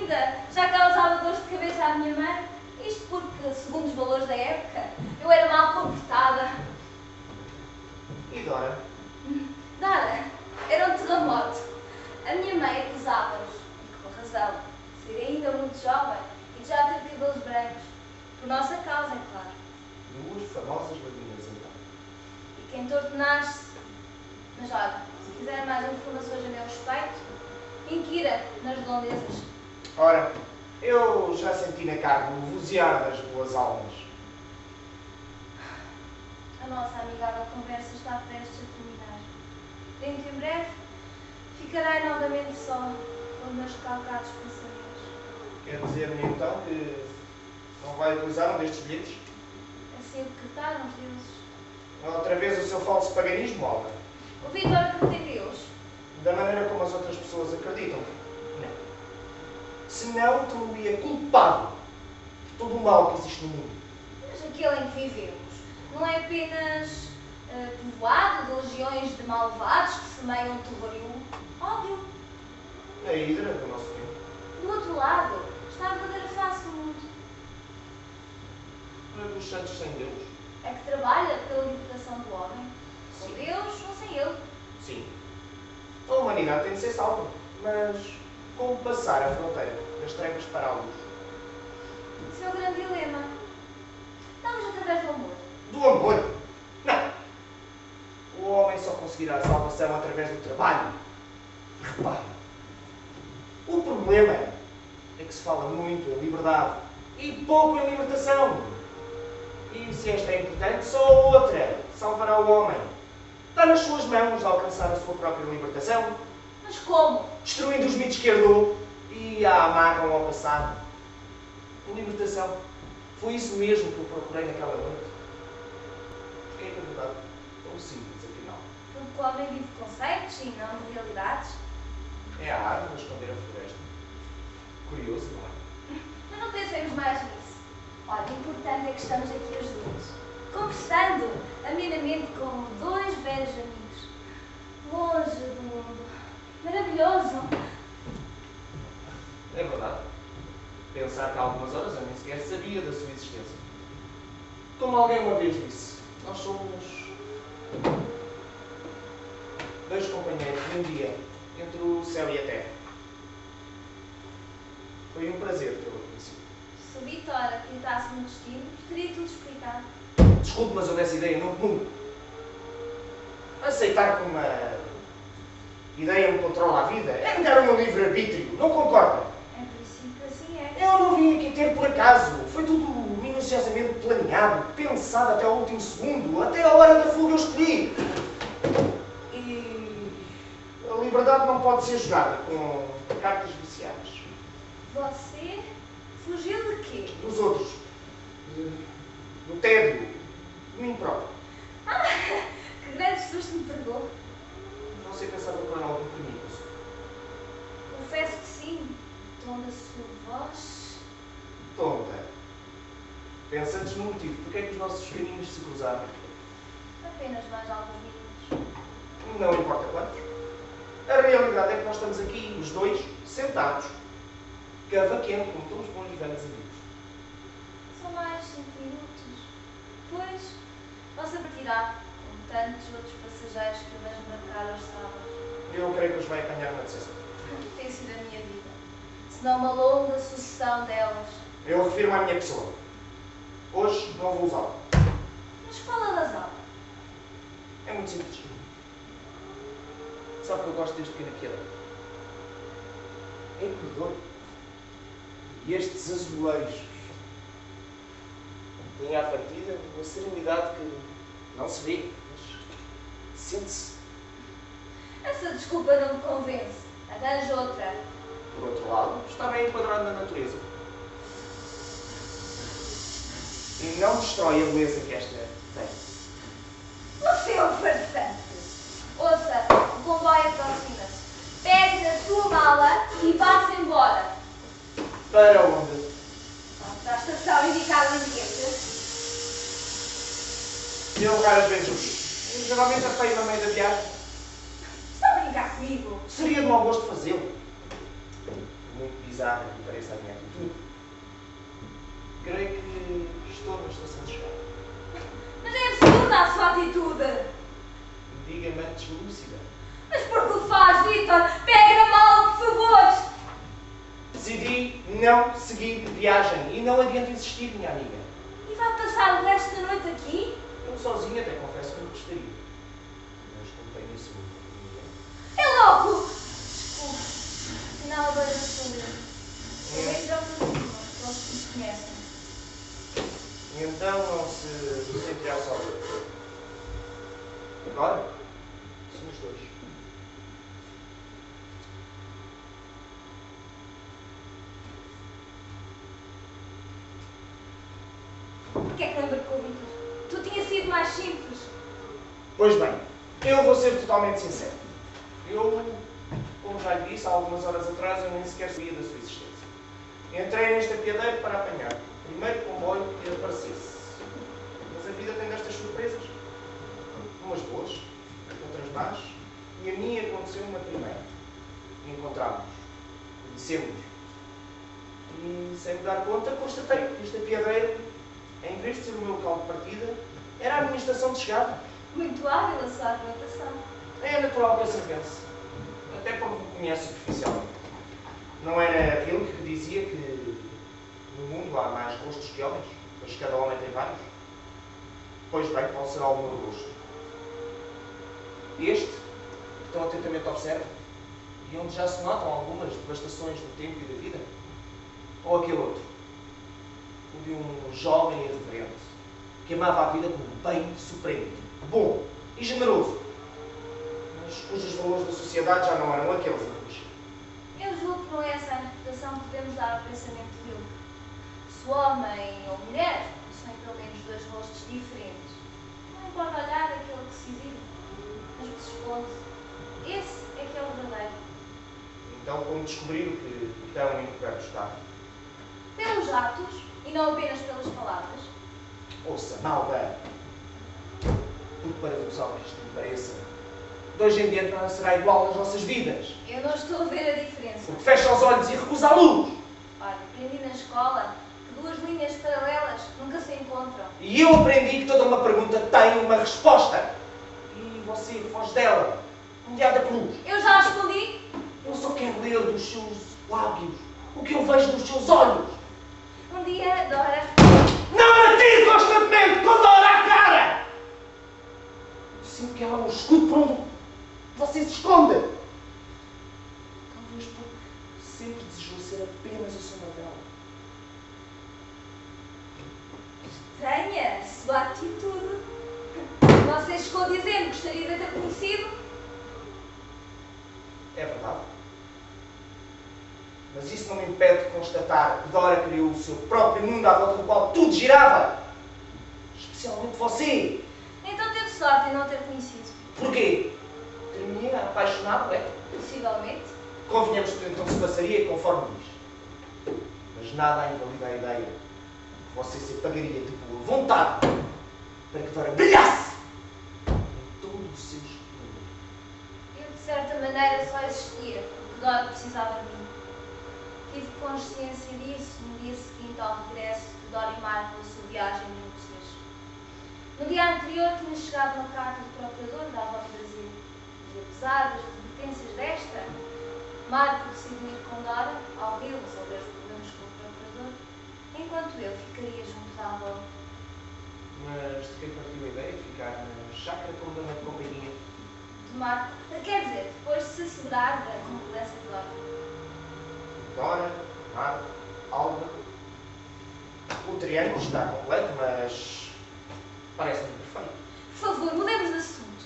ainda já causava dores de cabeça à minha mãe. Isto porque, segundo os valores da época, eu era mal comportada. E Dora? Dora era um terremoto. A minha mãe acusava-nos, e com razão, de ser ainda muito jovem e de já ter cabelos brancos. Por nossa causa, é claro. Duas famosas lagoinhas, então. E quem torto nasce. Mas olha, se quiser mais informações a meu respeito, inquira nas redondezas. Ora, eu já senti na carne o vozear das boas almas. A nossa amigável conversa está prestes a terminar. Dentro em breve, ficarei novamente só com os meus calcados pensamentos. Quer dizer-me então que não vai utilizar um destes bilhetes? Assim o decretaram os deuses. Outra vez o seu falso paganismo, Olga? O Vitor acredita em Deus. Da maneira como as outras pessoas acreditam. Não. Senão, tu-me-ia culpado por todo o mal que existe no mundo. Mas aquele em que vivemos não é apenas povoado de legiões de malvados que semeiam terror e ódio. A hidra do nosso tempo. Do outro lado está a verdadeira face do mundo. Dos santos sem Deus. É que trabalha pela libertação do homem. Com Deus ou sem ele. Sim. A humanidade tem de ser salva. Mas como passar a fronteira das trevas para a luz? Esse é o grande dilema. Estamos através do amor. Do amor? Não. O homem só conseguirá a salvação através do trabalho. E repare, o problema é que se fala muito em liberdade e pouco em libertação. E se esta é importante, só a outra salvará o homem. Está nas suas mãos alcançar a sua própria libertação. Mas como? Destruindo os mitos que herdou e a amarram ao passado. A libertação. Foi isso mesmo que eu procurei naquela noite. Porque é que a verdade é tão simples, afinal? Porque o homem vive de conceitos e não de realidades. É a árvore a esconder a floresta. Curioso, não é? Mas não pensemos mais nisso. Olha, o importante é que estamos aqui os dois, conversando amenamente como dois velhos amigos. Longe do mundo. Maravilhoso. É verdade. Pensar que há algumas horas eu nem sequer sabia da sua existência. Como alguém uma vez disse, nós somos dois companheiros de um dia entre o céu e a terra. Foi um prazer tê-lo conhecido. Se o Vitor acreditasse no destino, teria tudo explicado. Desculpe, mas eu dessa ideia não comungo. Aceitar que uma ideia me controla a vida é negar o meu livre-arbítrio. Não concorda? Em princípio, assim é. Eu não vim aqui ter por acaso. Foi tudo minuciosamente planeado, pensado até ao último segundo, até a hora da fuga eu escolhi. E a liberdade não pode ser jogada com cartas viciadas. Você fugiu de quê? Dos outros. Do tédio. De mim próprio. Ah, que grande susto me pegou. Você pensava procurar algum caminho? Confesso que sim. O tom da sua voz. Tonta. Pensa antes no motivo. Porque é que os nossos caminhos se cruzaram? Apenas mais alguns minutos. Não importa quantos. A realidade é que nós estamos aqui, os dois, sentados, cavaqueando como todos bons e velhos amigos. São mais 5 minutos. Depois, você partirá, como tantos outros passageiros que eu vejo marcar aos sábados. Eu creio que os vai apanhar na decisão. Tem sido a minha vida. Senão uma longa sucessão delas. Eu refiro-me à minha pessoa. Hoje não vou usá-la. Mas qual a razão? É muito simples. Sabe que eu gosto deste pequeno piador. É acolhedor. E estes azulejos têm à partida uma serenidade que não se vê, mas sente-se. Essa desculpa não me convence. Arranje outra. Por outro lado, está bem enquadrado na natureza. E não destrói a beleza que esta tem. Você é um farsante. Ouça, o comboio aproxima-se. Pegue na sua mala e vá-se embora. Para onde? Para a estação indicada no bilhete. Eu raras vezes o vi. Geralmente apeio a meio da viagem. Está a brincar comigo? Seria de mau gosto fazê-lo. Muito bizarra que pareça a minha atitude, creio que estou na estação de chegada. Mas é absurda a sua atitude. Diga-me antes lúcida. Mas por que o faz, Vitor? Pegue na mala, por favor. Decidi não seguir viagem e não adianta insistir, minha amiga. E vai passar o resto da noite aqui? Eu sozinho até confesso que não gostaria. Mas como tenho isso ninguém. É louco! Desculpe. Afinal, agora já sou eu. Eu vejo já o meu irmão, todos me conhecem. E então não se sentirá só. Agora, somos dois. O que é que não embarcou, Vitor? Tu tinha sido mais simples. Pois bem, eu vou ser totalmente sincero. Eu, como já lhe disse há algumas horas atrás, eu nem sequer sabia da sua existência. Entrei neste apiadeiro para apanhar o primeiro comboio que aparecesse. Mas a vida tem destas surpresas. Umas boas, outras más. E a mim aconteceu uma primeira. Encontrámos-nos. Conhecemos-nos. E, sem me dar conta, constatei que este apiadeiro, em vez de ser o meu local de partida, era a minha estação de chegada. Muito hábil a sua argumentação. É natural que assim pense. Até porque me conhece superficialmente. Não era aquele que dizia que no mundo há mais rostos que homens, mas cada homem tem vários? Pois bem, qual será o meu rosto? Este, que tão atentamente observa, e onde já se notam algumas devastações do tempo e da vida? Ou aquele outro? O de um jovem irreverente, que amava a vida como um bem supremo, bom e generoso, mas cujos valores da sociedade já não eram aqueles a fugir. Eu julgo que não é essa a interpretação que podemos dar ao pensamento dele. Se o homem ou mulher possuem pelo menos dois rostos diferentes, não importa olhar aquele que se exibe, mas que se esconde. Esse é que é o verdadeiro. Então, como descobrir o que tão encoberto está? Pelos atos e não apenas pelas palavras. Ouça, malda! Porque paradoxal que isto me pareça, de hoje em diante não será igual nas nossas vidas. Eu não estou a ver a diferença. Porque fecha os olhos e recusa a luz. Olha, aprendi na escola que duas linhas paralelas nunca se encontram. E eu aprendi que toda uma pergunta tem uma resposta. E você foge dela, rodeada de cruz. Eu já respondi. Eu só quero ler dos seus lábios o que eu vejo nos seus olhos. Um dia, Dora... Não atire constantemente com dor à cara! Eu sinto que ela é um escudo por onde você se esconde. Talvez porque sempre desejou ser apenas a sombra dela. Estranha a sua atitude. Você chegou dizendo que gostaria de ter conhecido. É verdade. Mas isso não me impede de constatar que Dora criou o seu próprio mundo à volta do qual tudo girava. Especialmente você. Então teve sorte em não ter conhecido. Porquê? Terminei apaixonado, é? Possivelmente. Convenhamos que então se passaria conforme diz. Mas nada invalida a ideia que você se pagaria de boa vontade para que Dora brilhasse em todo o seu esplendor. Eu, de certa maneira, só existia porque Dora precisava de mim. Tive consciência disso no dia seguinte ao regresso de Dora e Marco da sua viagem de negociação. No dia anterior tinha chegado uma carta do procurador da Avó do Brasil. E apesar das advertências desta, Marco decidiu ir com Dora ao Rio resolver os problemas com o procurador, enquanto eu ficaria junto da avó. Mas de quem partiu a ideia de ficar na chácara com dona de companhia? De Marco, quer dizer, depois de se assegurar da concordância de Dora. Dora, Marco, Alba. O triângulo está completo, mas parece-me perfeito. Por favor, mudemos de assunto.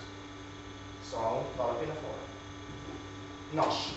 Só há um que vale a pena falar. Nós.